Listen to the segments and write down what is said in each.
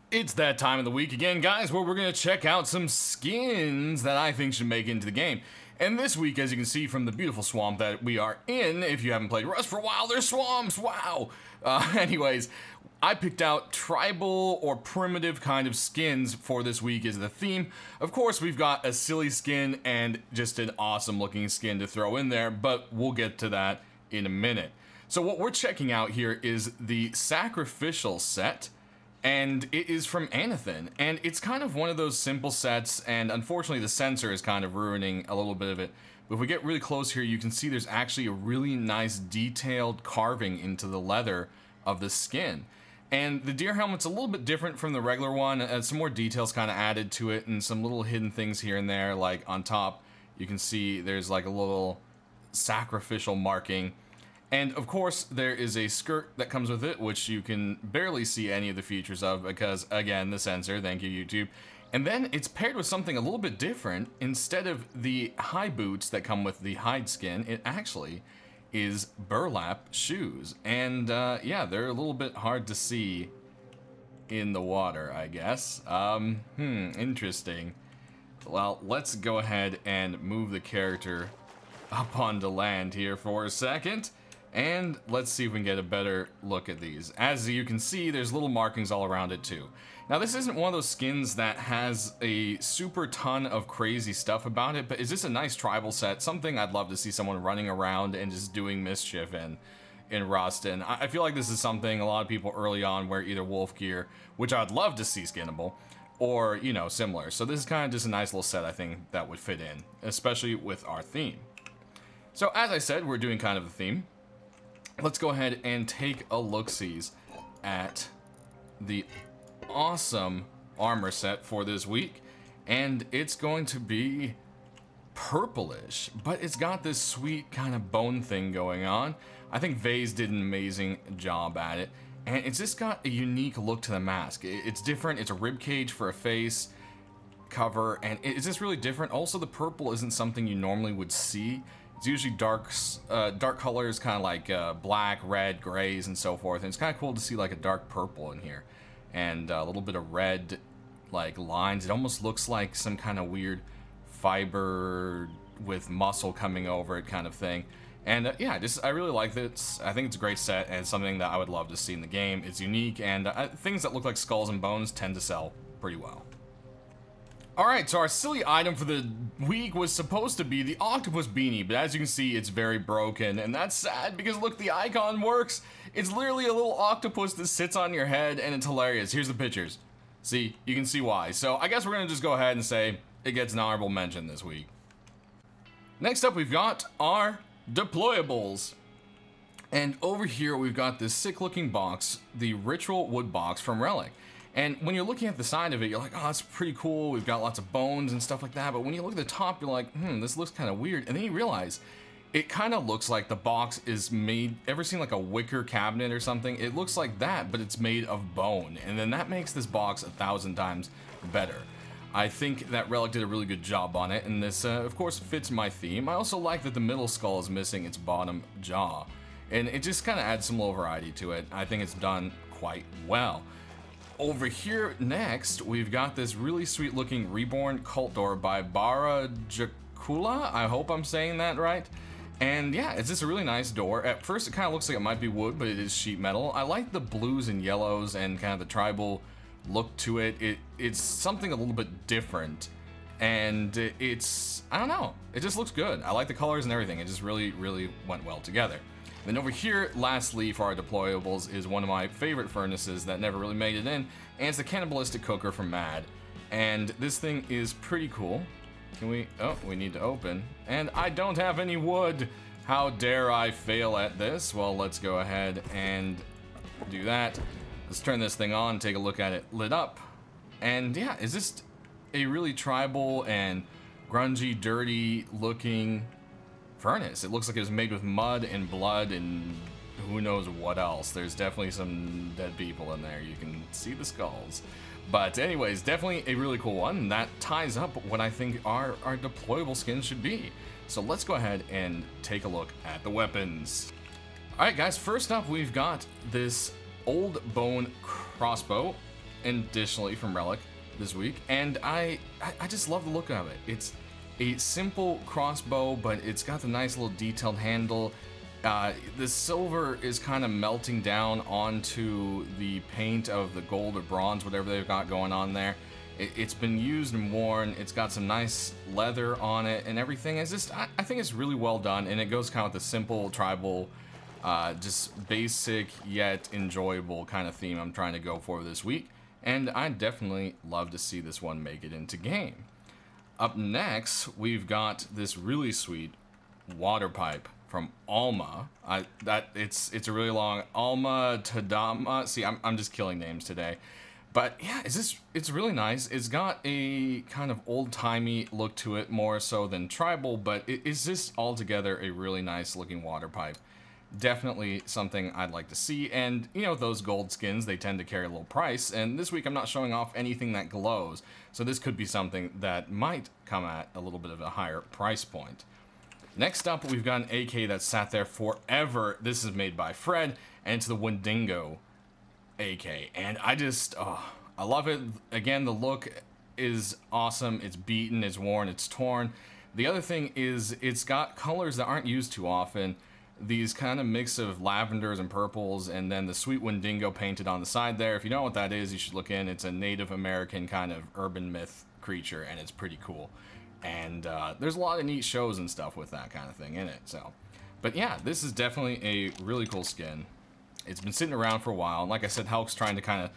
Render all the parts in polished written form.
It's that time of the week again, guys, where we're going to check out some skins that I think should make it into the game. And this week, as you can see from the beautiful swamp that we are in, if you haven't played Rust for a while, there's swamps, wow! Anyways, I picked out tribal or primitive kind of skins for this week as the theme. Of course, we've got a silly skin and just an awesome looking skin to throw in there, but we'll get to that in a minute. So what we're checking out here is the Sacrificial Set. And it is from Anything, and it's kind of one of those simple sets, and unfortunately the sensor is kind of ruining a little bit of it. But if we get really close here, you can see there's actually a really nice detailed carving into the leather of the skin. And the deer helmet's a little bit different from the regular one, some more details kind of added to it, and some little hidden things here and there, like on top, you can see there's like a little sacrificial marking. And of course, there is a skirt that comes with it, which you can barely see any of the features of because, again, the sensor, thank you, YouTube. And then it's paired with something a little bit different. Instead of the high boots that come with the hide skin, it actually is burlap shoes. And yeah, they're a little bit hard to see in the water, I guess. Interesting. Well, let's go ahead and move the character up onto land here for a second. And let's see if we can get a better look at these. As you can see, there's little markings all around it too. Now, this isn't one of those skins that has a super ton of crazy stuff about it, but is this a nice tribal set? Something I'd love to see someone running around and just doing mischief in Rust. And I feel like this is something a lot of people early on wear either wolf gear, which I'd love to see skinnable, or, you know, similar. So this is kind of just a nice little set I think that would fit in, especially with our theme. So as I said, we're doing kind of the theme. Let's go ahead and take a look-sees at the awesome armor set for this week. And it's going to be purplish, but it's got this sweet kind of bone thing going on. I think Vase did an amazing job at it. And it's just got a unique look to the mask. It's different. It's a rib cage for a face cover, and it's just really different. Also, the purple isn't something you normally would see. It's usually dark colors, kind of like black, red, grays, and so forth. And it's kind of cool to see like a dark purple in here, and a little bit of red, like lines. It almost looks like some kind of weird fiber with muscle coming over it, kind of thing. And yeah, I really like this. I think it's a great set, and it's something that I would love to see in the game. It's unique, and things that look like skulls and bones tend to sell pretty well. Alright, so our silly item for the week was supposed to be the Octopus Beanie, but as you can see, it's very broken, and that's sad because look, the icon works. It's literally a little octopus that sits on your head, and it's hilarious. Here's the pictures. See, you can see why. So I guess we're gonna just go ahead and say it gets an honorable mention this week. Next up, we've got our deployables. And over here, we've got this sick-looking box, the Ritual Wood Box from Relic. And when you're looking at the side of it, you're like, oh, that's pretty cool. We've got lots of bones and stuff like that. But when you look at the top, you're like, this looks kind of weird. And then you realize it kind of looks like the box is made, ever seen like a wicker cabinet or something? It looks like that, but it's made of bone. And then that makes this box 1,000 times better. I think that Relic did a really good job on it. And this, of course, fits my theme. I also like that the middle skull is missing its bottom jaw. And it just kind of adds some little variety to it. I think it's done quite well. Over here next, we've got this really sweet looking Reborn Cult Door by Bara Jakula. I hope I'm saying that right. And yeah, it's just a really nice door. At first it kind of looks like it might be wood, but it is sheet metal. I like the blues and yellows and kind of the tribal look to it. It's something a little bit different. And it's, I don't know, it just looks good. I like the colors and everything. It just really, really went well together. Then over here, lastly, for our deployables, is one of my favorite furnaces that never really made it in, and it's the Cannibalistic Cooker from Mad. And this thing is pretty cool. Can we, oh, we need to open. And I don't have any wood. How dare I fail at this? Well, let's go ahead and do that. Let's turn this thing on, take a look at it lit up. And yeah, it's just a really tribal and grungy, dirty looking furnace. It looks like it was made with mud and blood and who knows what else. There's definitely some dead people in there. You can see the skulls. But anyways, definitely a really cool one. And that ties up what I think our deployable skins should be. So let's go ahead and take a look at the weapons. Alright guys, first up we've got this old Bone Crossbow. additionally from Relic this week, and I just love the look of it. It's a simple crossbow, but it's got the nice little detailed handle. The silver is kind of melting down onto the paint of the gold or bronze, whatever they've got going on there. It's been used and worn. It's got some nice leather on it, and everything is just, I think it's really well done, and it goes kind of with the simple tribal, just basic yet enjoyable kind of theme I'm trying to go for this week, and I definitely love to see this one make it into game. Up next, we've got this really sweet water pipe from Alma. It's a really long Alma Tadama. See, I'm just killing names today. But yeah, it's really nice. It's got a kind of old-timey look to it, more so than tribal, but it's just altogether a really nice looking water pipe. Definitely something I'd like to see, and you know, those gold skins, they tend to carry a little price, and this week I'm not showing off anything that glows, so this could be something that might come at a little bit of a higher price point. Next up, we've got an AK that's sat there forever. This is made by Fred, and it's the Wendingo AK, and I love it. Again, the look is awesome. It's beaten, it's worn, it's torn. The other thing is it's got colors that aren't used too often. These kind of mix of lavenders and purples, and then the sweet Wendingo painted on the side there. If you don't know what that is, you should look in. It's a Native American kind of urban myth creature, and it's pretty cool. And there's a lot of neat shows and stuff with that kind of thing in it. So, but yeah, this is definitely a really cool skin. It's been sitting around for a while, and like I said, Hulk's trying to kind of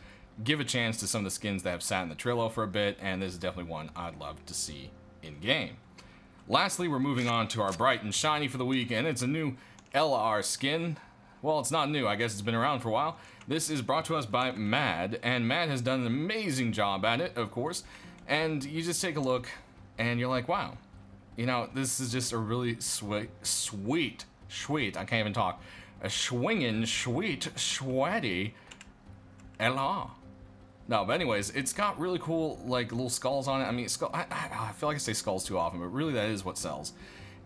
give a chance to some of the skins that have sat in the Trillo for a bit, and this is definitely one I'd love to see in game. Lastly, we're moving on to our bright and shiny for the week, and it's a new LR skin. Well, it's not new, I guess it's been around for a while. This is brought to us by Mad, and Mad has done an amazing job at it, of course, and you just take a look, and you're like, wow, you know, this is just a really sweet, I can't even talk, a swinging, sweaty LR. No, but anyways, it's got really cool, like, little skulls on it. I mean, I feel like I say skulls too often, but really that is what sells.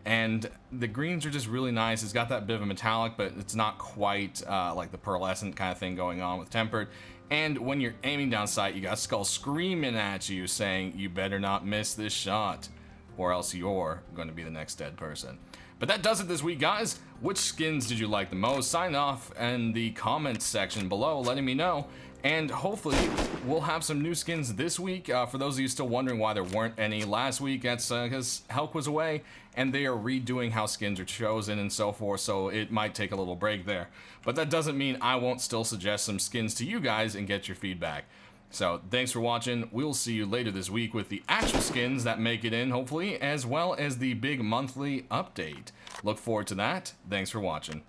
And the greens are just really nice. It's got that bit of a metallic, but it's not quite like the pearlescent kind of thing going on with tempered. And when you're aiming down sight, you got Skull screaming at you, saying, you better not miss this shot, or else you're going to be the next dead person. But that does it this week, guys. Which skins did you like the most? Sign off in the comments section below, letting me know. And hopefully, we'll have some new skins this week. For those of you still wondering why there weren't any last week, that's because Helk was away, and they are redoing how skins are chosen and so forth, so it might take a little break there. But that doesn't mean I won't still suggest some skins to you guys and get your feedback. So, thanks for watching. We'll see you later this week with the actual skins that make it in, hopefully, as well as the big monthly update. Look forward to that. Thanks for watching.